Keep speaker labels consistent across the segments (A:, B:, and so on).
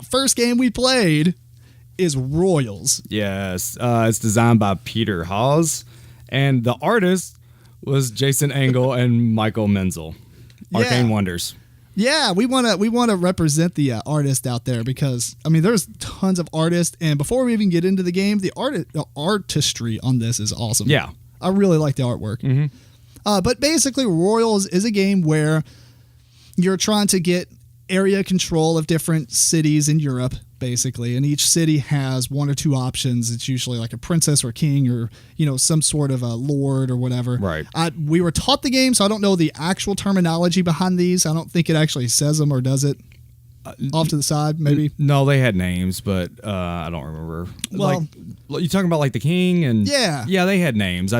A: first game we played is Royals.
B: Yes, it's designed by Peter Hawes, and the artist was Jason Engle and Michael Menzel. Arcane Wonders.
A: Yeah, we want to represent the artist out there because I mean there's tons of artists, and before we even get into the game, the artistry on this is awesome.
B: Yeah,
A: I really like the artwork.
B: Mm-hmm.
A: But basically, Royals is a game where you're trying to get area control of different cities in Europe, basically, and each city has one or two options. It's usually like a princess or a king or, some sort of a lord or whatever.
B: Right.
A: We were taught the game, so I don't know the actual terminology behind these. I don't think it actually says them or does it. Off to the side, maybe?
B: No, they had names, but I don't remember.
A: Well,
B: you talking about like the king and...
A: Yeah.
B: Yeah, they had names.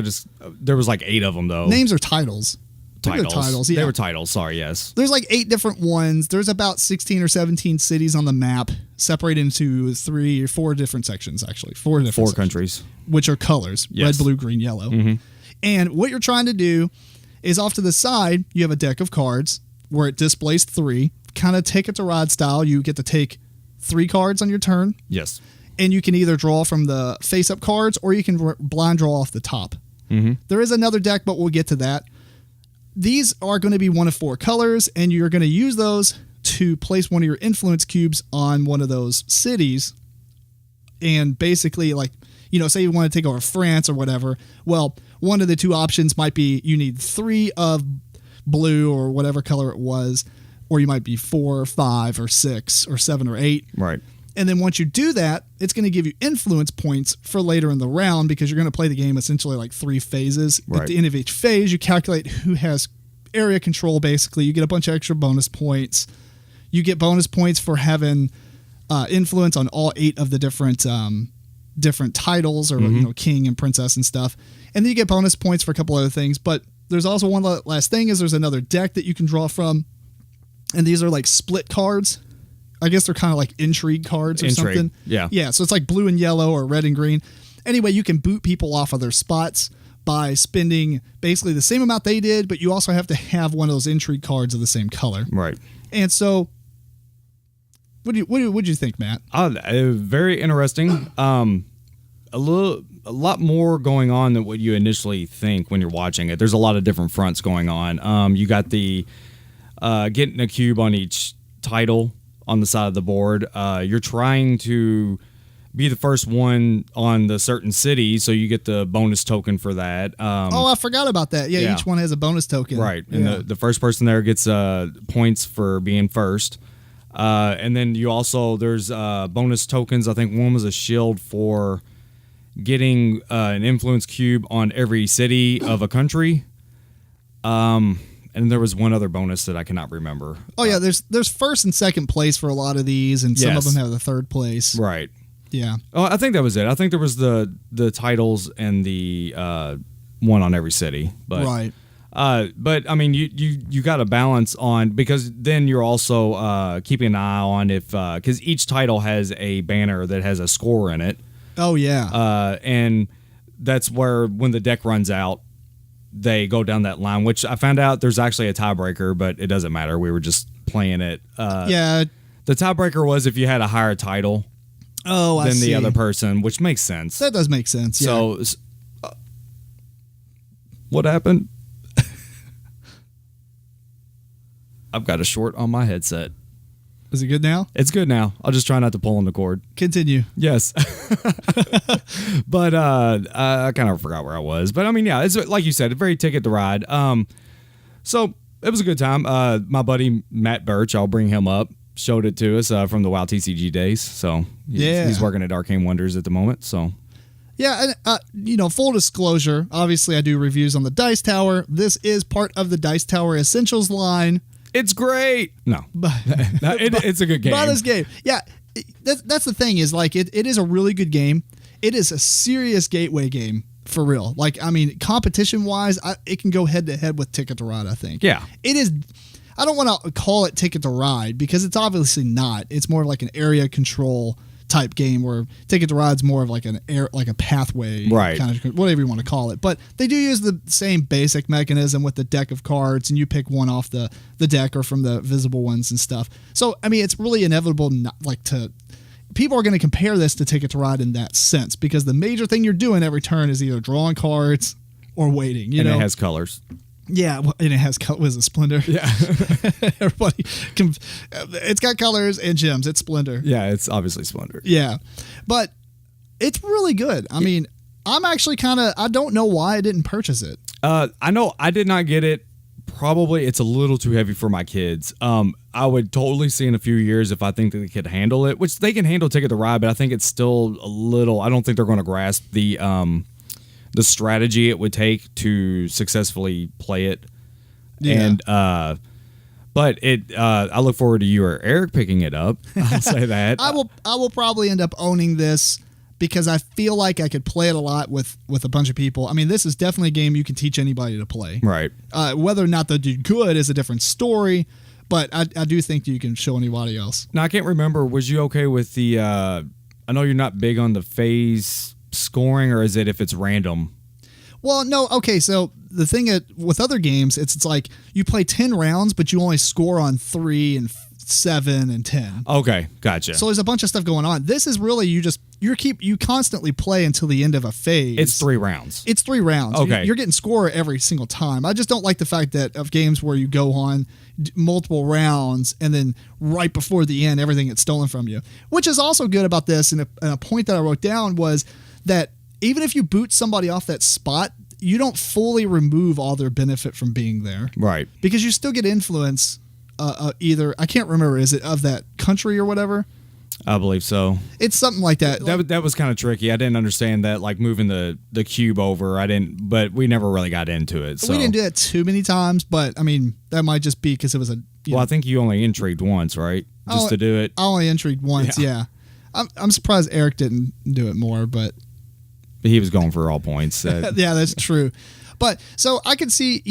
B: There was like 8 of them, though.
A: Names are titles.
B: Titles.
A: Yeah.
B: They were titles, sorry, yes.
A: There's like 8 different ones. There's about 16 or 17 cities on the map, separated into 3 or 4 different sections, actually. 4 different sections,
B: countries.
A: Which are colors,
B: yes.
A: red, blue, green, yellow.
B: Mm-hmm.
A: And what you're trying to do is off to the side, you have a deck of cards where it displays 3. Kind of take it to ride style. You get to take 3 cards on your turn.
B: Yes.
A: And you can either draw from the face-up cards or you can blind draw off the top.
B: Mm-hmm.
A: There is another deck, but we'll get to that. These are going to be 1 of 4 colors, and you're going to use those to place one of your influence cubes on one of those cities. And basically, say you want to take over France or whatever. Well, one of the 2 options might be you need 3 of blue or whatever color it was, or you might be 4 or 5 or 6 or 7 or 8.
B: Right.
A: And then once you do that, it's going to give you influence points for later in the round because you're going to play the game essentially like 3 phases.
B: Right.
A: At the end of each phase, you calculate who has area control, basically. You get a bunch of extra bonus points. You get bonus points for having influence on all 8 of the different titles or king and princess and stuff. And then you get bonus points for a couple other things. But there's also one last thing is there's another deck that you can draw from. And these are like split cards. I guess they're kind of like intrigue cards or something.
B: Yeah.
A: Yeah. So it's like blue and yellow or red and green. Anyway, you can boot people off of their spots by spending basically the same amount they did, but you also have to have one of those intrigue cards of the same color.
B: Right.
A: And so, what do you think, Matt?
B: Very interesting. A lot more going on than what you initially think when you're watching it. There's a lot of different fronts going on. You got the getting a cube on each title on the side of the board. You're trying to be the first one on the certain city, so you get the bonus token for that.
A: I forgot about that. Yeah, each one has a bonus token.
B: Right, and the first person there gets points for being first. And then there's bonus tokens. I think one was a shield for getting an influence cube on every city of a country. And there was one other bonus that I cannot remember. Oh
A: yeah, there's first and second place for a lot of these, and some of them have the third place.
B: Right.
A: Yeah.
B: Oh, I think that was it. I think there was the titles and the one on every city. But,
A: right.
B: But I mean, you got to balance on, because then you're also keeping an eye on because each title has a banner that has a score in it.
A: Oh yeah.
B: And that's where when the deck runs out, they go down that line, which I found out there's actually a tiebreaker, but it doesn't matter. We were just playing it.
A: Yeah.
B: The tiebreaker was if you had a higher title than the other person, which makes sense.
A: That does make sense.
B: So, what happened? I've got a short on my headset.
A: Is it good now?
B: It's good now. I'll just try not to pull on the cord.
A: Continue.
B: Yes. But I kind of forgot where I was. But I mean, yeah, it's like you said, a very Ticket to Ride. So it was a good time. My buddy Matt Birch, I'll bring him up, showed it to us from the WoW TCG days. So he's working at Arcane Wonders at the moment. So
A: yeah, and full disclosure, obviously I do reviews on the Dice Tower. This is part of the Dice Tower Essentials line.
B: It's great. No, it's a good game.
A: By this game, yeah. That's the thing is, like, it is a really good game. It is a serious gateway game for real. Like, I mean, competition wise, it can go head to head with Ticket to Ride. I think.
B: Yeah.
A: It is. I don't want to call it Ticket to Ride because it's obviously not. It's more like an area control type game where Ticket to Ride's more of like a pathway,
B: right?
A: Kind of whatever you want to call it. But they do use the same basic mechanism with the deck of cards, and you pick one off the deck or from the visible ones and stuff. So I mean, it's really inevitable people are going to compare this to Ticket to Ride in that sense, because the major thing you're doing every turn is either drawing cards or waiting. You know,
B: it has colors.
A: Yeah, and it has was a Splendor.
B: Yeah,
A: everybody it's got colors and gems. It's Splendor.
B: Yeah, it's obviously Splendor.
A: Yeah, but it's really good. I mean, I'm actually I don't know why I didn't purchase it.
B: I know I did not get it. Probably it's a little too heavy for my kids. I would totally see in a few years if I think that they could handle it, which they can handle Ticket to Ride, but I think it's still a little. I don't think they're going to grasp the strategy it would take to successfully play it. Yeah. And but I look forward to you or Eric picking it up. I'll say that.
A: I will probably end up owning this because I feel like I could play it a lot with a bunch of people. I mean, this is definitely a game you can teach anybody to play.
B: Right.
A: Whether or not they do good is a different story, but I do think you can show anybody else.
B: Now, I can't remember. Was you okay with the I know you're not big on the phase scoring, or is it if it's random?
A: Well, no. Okay, so the thing with other games, it's like you play 10 rounds, but you only score on 3 and 7 and 10.
B: Okay, gotcha.
A: So there's a bunch of stuff going on. This is really you constantly play until the end of a phase.
B: It's 3 rounds.
A: It's 3 rounds.
B: Okay.
A: You're getting score every single time. I just don't like the fact that of games where you go on multiple rounds and then right before the end, everything gets stolen from you. Which is also good about this, and a point that I wrote down was that even if you boot somebody off that spot, you don't fully remove all their benefit from being there.
B: Right.
A: Because you still get influence either, I can't remember, is it of that country or whatever?
B: I believe so.
A: It's something like that.
B: That was kind of tricky. I didn't understand that, like moving the cube over. But we never really got into it. So.
A: We didn't do that too many times, but I mean, that might just be because it was
B: I think you only intrigued once, right? Just to do it.
A: I only intrigued once, yeah. I'm surprised Eric didn't do it more, but
B: he was going for all points.
A: Yeah, that's true. But so I could see,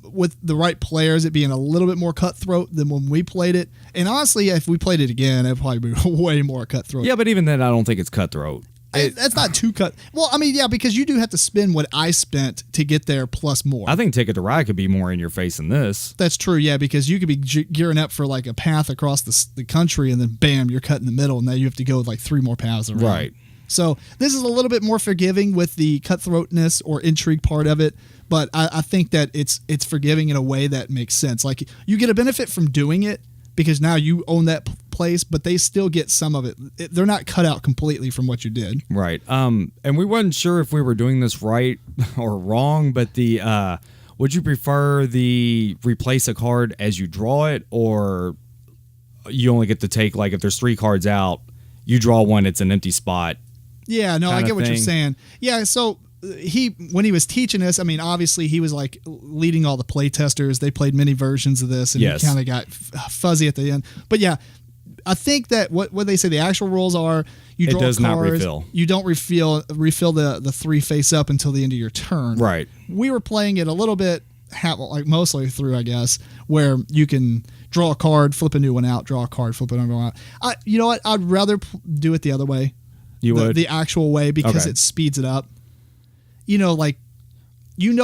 A: with the right players, it being a little bit more cutthroat than when we played it. And honestly, if we played it again, it'd probably be way more cutthroat.
B: Yeah, but even then, I don't think it's cutthroat.
A: That's not too cut. Well, I mean, yeah, because you do have to spend what I spent to get there plus more.
B: I think Ticket to Ride could be more in your face than this.
A: That's true, yeah, because you could be gearing up for like a path across the country, and then bam, you're cut in the middle, and now you have to go with like 3 more paths around.
B: Right.
A: So this is a little bit more forgiving with the cutthroatness or intrigue part of it, but I think that it's forgiving in a way that makes sense. Like you get a benefit from doing it because now you own that place, but they still get some of it. They're not cut out completely from what you did.
B: Right. And we wasn't sure if we were doing this right or wrong, but would you prefer the replace a card as you draw it, or you only get to take, like, if there's 3 cards out, you draw one, it's an empty spot.
A: Yeah, no, I get what you're saying. Yeah, so when he was teaching us, I mean, obviously he was like leading all the play testers. They played many versions of this, and
B: yes.
A: He kind of got fuzzy at the end. But yeah, I think that what they say the actual rules are, you draw
B: it does
A: cards,
B: not refill.
A: You don't refill the 3 face up until the end of your turn.
B: Right.
A: We were playing it a little bit, like mostly through, I guess, where you can draw a card, flip a new one out, draw a card, flip another one out. You know what? I'd rather do it the other way.
B: You would?
A: The actual way, because
B: okay.
A: It speeds it up.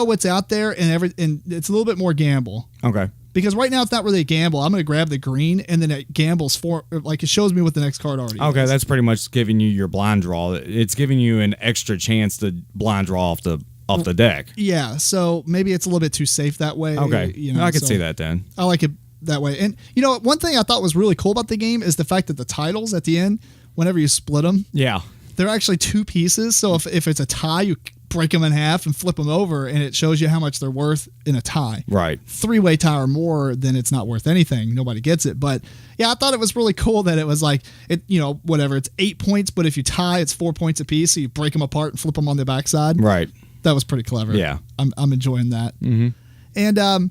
A: What's out there, and it's a little bit more gamble.
B: Okay.
A: Because right now it's not really a gamble. I'm going to grab the green, and then it gambles it shows me what the next card already
B: is.
A: Is.
B: That's pretty much giving you your blind draw. It's giving you an extra chance to blind draw off the deck.
A: Yeah, so maybe it's a little bit too safe that way.
B: Okay. I could see that then.
A: I like it that way. And one thing I thought was really cool about the game is the fact that the titles at the end, whenever you split them,
B: yeah,
A: they're actually 2 pieces. So if it's a tie, you break them in half and flip them over, and it shows you how much they're worth in a tie.
B: Right.
A: 3-way tie or more, then it's not worth anything. Nobody gets it. But yeah, I thought it was really cool that it was like, whatever, it's 8 points, but if you tie, it's 4 points apiece. So you break them apart and flip them on the backside.
B: Right.
A: That was pretty clever.
B: Yeah.
A: I'm enjoying that.
B: Mm-hmm.
A: And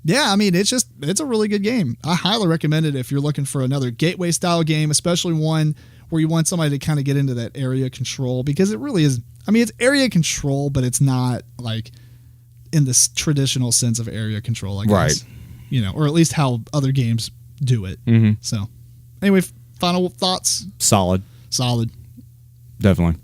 A: yeah, I mean, it's a really good game. I highly recommend it if you're looking for another gateway style game, especially one where you want somebody to kind of get into that area control, because it really is. I mean, it's area control, but it's not like in this traditional sense of area control, I guess. Right. Or at least how other games do it.
B: Mm-hmm.
A: So anyway, final thoughts.
B: Solid.
A: Solid.
B: Definitely.